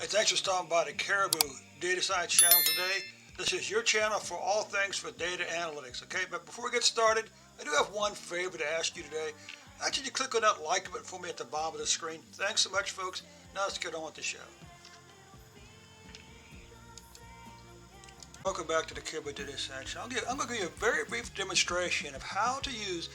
Thanks for stopping by the Caribou Data Science channel today. This is your channel for all things for data analytics, okay? But before we get started, I do have one favor to ask you today. Actually, you click on that like button for me at the bottom of the screen. Thanks so much, folks. Now let's get on with the show. Welcome back to the Caribou Data Science channel. I'm going to give you a very brief demonstration of how to use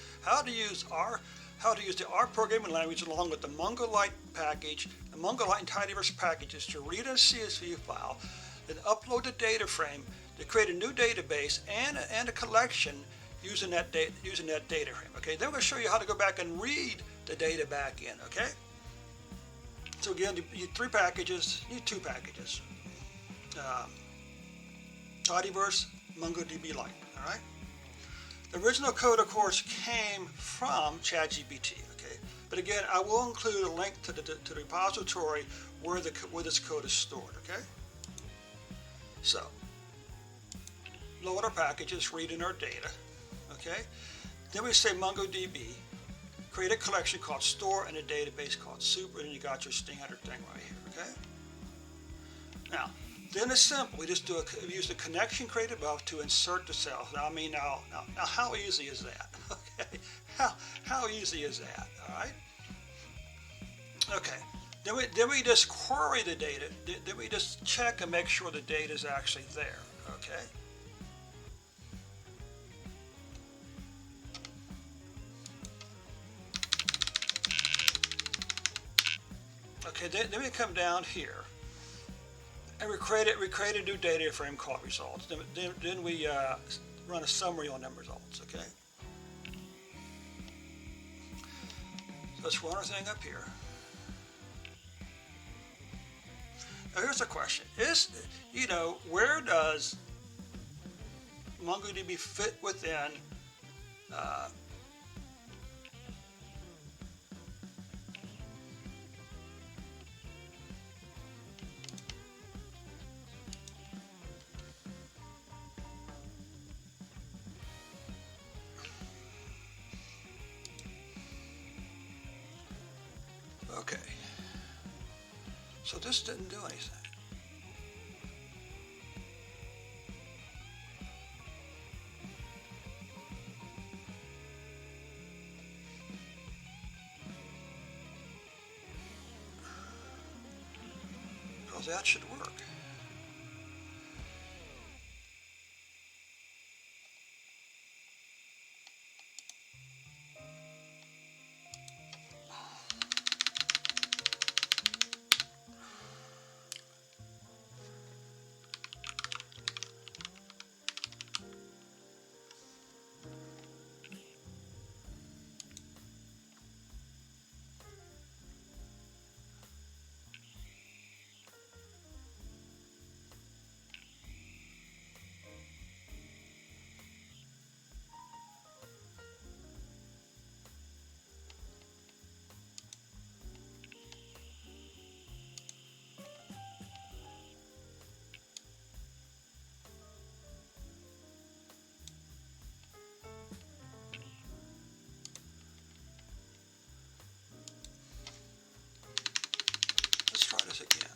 the R programming language along with the mongolite package, the mongolite and Tidyverse packages to read a CSV file, then upload the data frame to create a new database and a collection using that data frame. Okay, then we're going to show you how to go back and read the data back in. Okay. So again, you need two packages. Tidyverse, MongoDB Lite. All right. The original code, of course, came from ChatGPT. Okay, but again, I will include a link to the repository where this code is stored. Okay. So, load our packages, read in our data. Okay. Then we say MongoDB, create a collection called store and a database called soup, and then you got your standard thing right here. Okay. Now. Then it's simple. We just we use the connection created above to insert the cells. Now, how easy is that? Okay, how easy is that? All right. Okay. Then we just query the data. Then we just check and make sure the data is actually there. Okay. Okay. Then we come down here. And we create a new data frame called results. Then we run a summary on them results. Okay. So let's run our thing up here. Now here's the question: where does MongoDB fit within? Okay, so this didn't do anything. Because that should work. Let's try this again.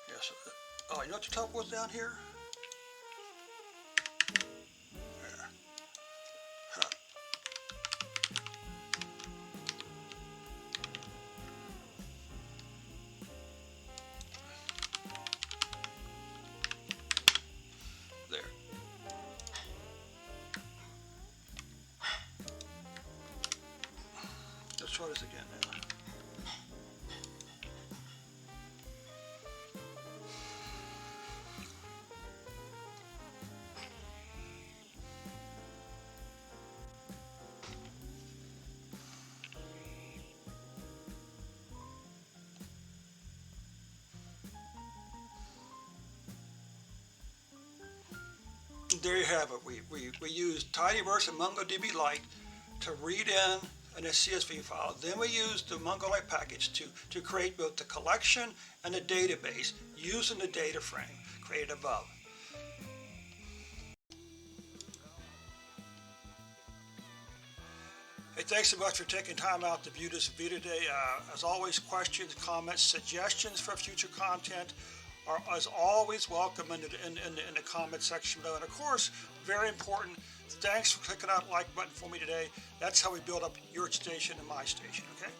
Yes. Oh, you know what the top was down here? There. Huh. There. try this again now. There you have it. We use Tidyverse and MongoDB Lite to read in a CSV file. Then we use the mongolite package to create both the collection and the database using the data frame created above. Hey, thanks so much for taking time out to view this video today. As always, questions, comments, suggestions for future content are as always welcome in the comment section below. And of course, very important, thanks for clicking that like button for me today. That's how we build up your station and my station, okay?